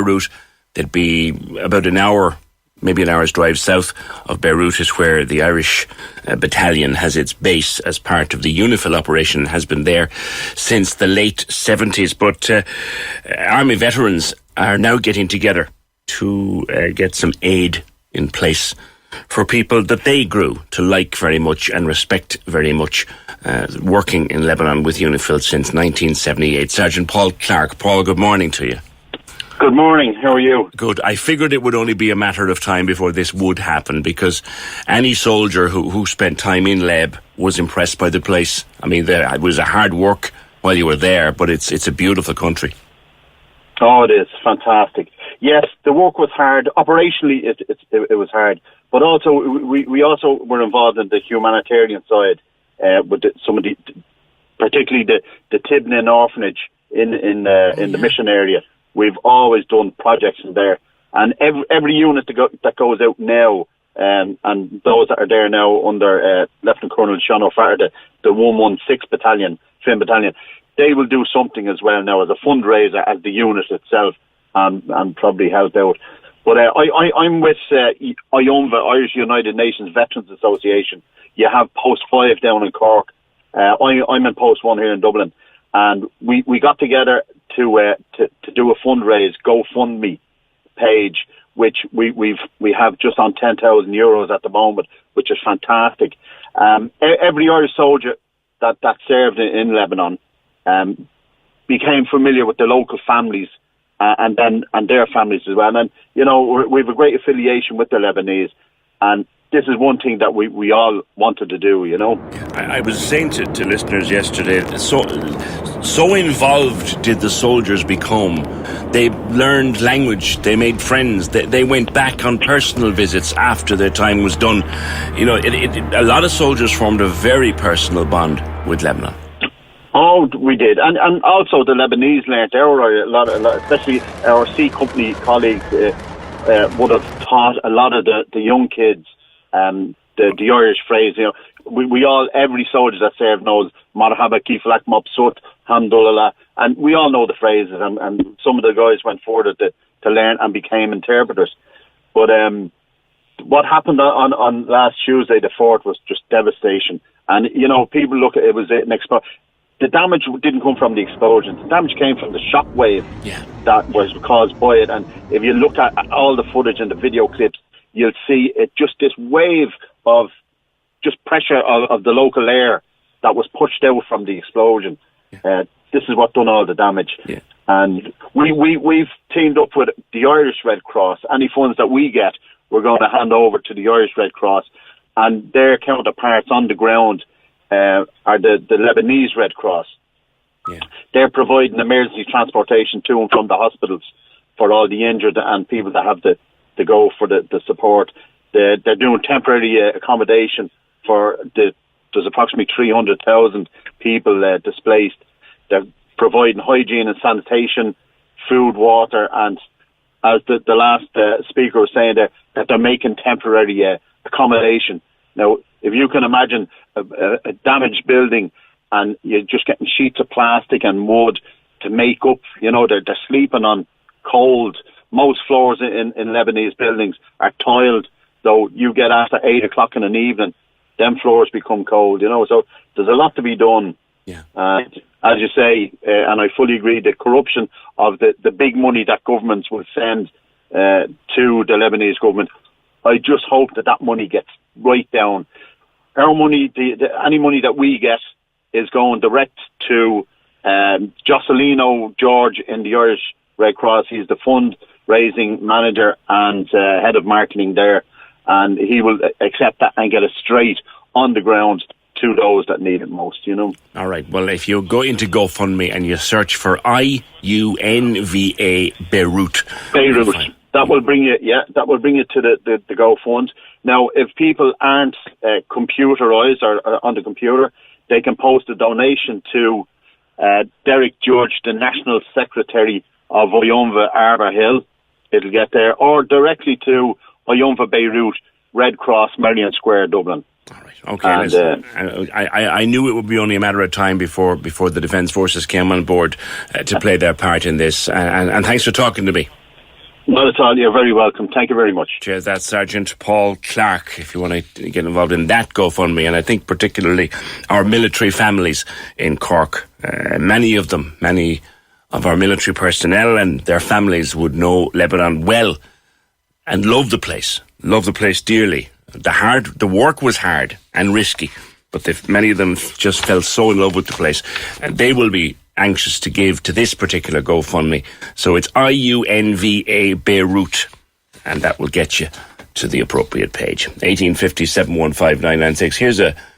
Beirut. They'd be about an hour, maybe an hour's drive south of Beirut is where the Irish battalion has its base as part of the UNIFIL operation, has been there since the late 70s. But Army veterans are now getting together to get some aid in place for people that they grew to like very much and respect very much, working in Lebanon with UNIFIL since 1978. Sergeant Paul Clarke. Paul, good morning to you. Good morning. How are you? Good. I figured it would only be a matter of time before this would happen, because any soldier who spent time in Leb was impressed by the place. I mean, it was a hard work while you were there, but it's a beautiful country. Oh, it is fantastic. Yes, the work was hard. Operationally, it was hard, but also we also were involved in the humanitarian side with some of the, particularly the Tibnan orphanage in the mission area. We've always done projects in there, and every unit that goes out now, and those that are there now under Lieutenant Colonel Sean O'Farrell, the 116 Battalion, Finn Battalion, they will do something as well now as a fundraiser as the unit itself, and probably help out. But I'm with I.U.N.V.A, Irish United Nations Veterans Association. You have Post 5 down in Cork. I'm in Post 1 here in Dublin. And we got together to do a fundraise GoFundMe page, which we have just on €10,000 at the moment, which is fantastic. Every Irish soldier that served in Lebanon became familiar with the local families and their families as well. And we have a great affiliation with the Lebanese, and this is one thing that we all wanted to do, I was saying to listeners yesterday, so involved did the soldiers become. They learned language, they made friends, they went back on personal visits after their time was done. A lot of soldiers formed a very personal bond with Lebanon. Oh, we did. And also the Lebanese learnt a lot, especially our C Company colleagues would have taught a lot of the young kids the Irish phrase. We all, every soldier that served knows Marhaba Kiflak Mabsut Hamdulillah, and we all know the phrases, and some of the guys went further to learn and became interpreters. But what happened on last Tuesday, the 4th, was just devastation. And people look at it was an explosion. The damage didn't come from the explosion. The damage came from the shockwave that was caused by it. And if you look at all the footage and the video clips, you'll see it just this wave of just pressure of the local air that was pushed out from the explosion. This is what done all the damage. Yeah. And we've teamed up with the Irish Red Cross. Any funds that we get, we're going to hand over to the Irish Red Cross. And their counterparts on the ground are the Lebanese Red Cross. Yeah. They're providing emergency transportation to and from the hospitals for all the injured and people that have to go for the support. They're doing temporary accommodation for there's approximately 300,000 people displaced. They're providing hygiene and sanitation, food, water, and as the last speaker was saying there, that they're making temporary accommodation. Now, if you can imagine a damaged building and you're just getting sheets of plastic and wood to make up, they're sleeping on cold. Most floors in Lebanese buildings are tiled, so you get after 8 o'clock in an evening, them floors become cold, so there's a lot to be done. Yeah. As you say, and I fully agree, the corruption of the big money that governments will send to the Lebanese government, I just hope that money gets right down. Our money, any money that we get is going direct to Jocelino George in the Irish Red Cross. He's the fundraising manager and head of marketing there, and he will accept that and get it straight on the ground to those that need it most, All right. Well, if you go into GoFundMe and you search for I.U.N.V.A. Beirut. That will bring you, to the GoFund. Now, if people aren't computerized or on the computer, they can post a donation to Derek George, the National Secretary of I.U.N.V.A Arbor Hill. It'll get there, or directly to I.U.N.V.A Beirut, Red Cross, Merrion Square, Dublin. All right. Okay. And, I knew it would be only a matter of time before the Defence Forces came on board to play their part in this. And thanks for talking to me. Not at all. You're very welcome. Thank you very much. Cheers. That's Sergeant Paul Clarke, if you want to get involved in that GoFundMe. And I think particularly our military families in Cork, many of our military personnel and their families would know Lebanon well and love the place dearly. The work was hard and risky, but many of them just fell so in love with the place. And they will be anxious to give to this particular GoFundMe. So it's I.U.N.V.A. Beirut, and that will get you to the appropriate page. 1850 715 996. Here's a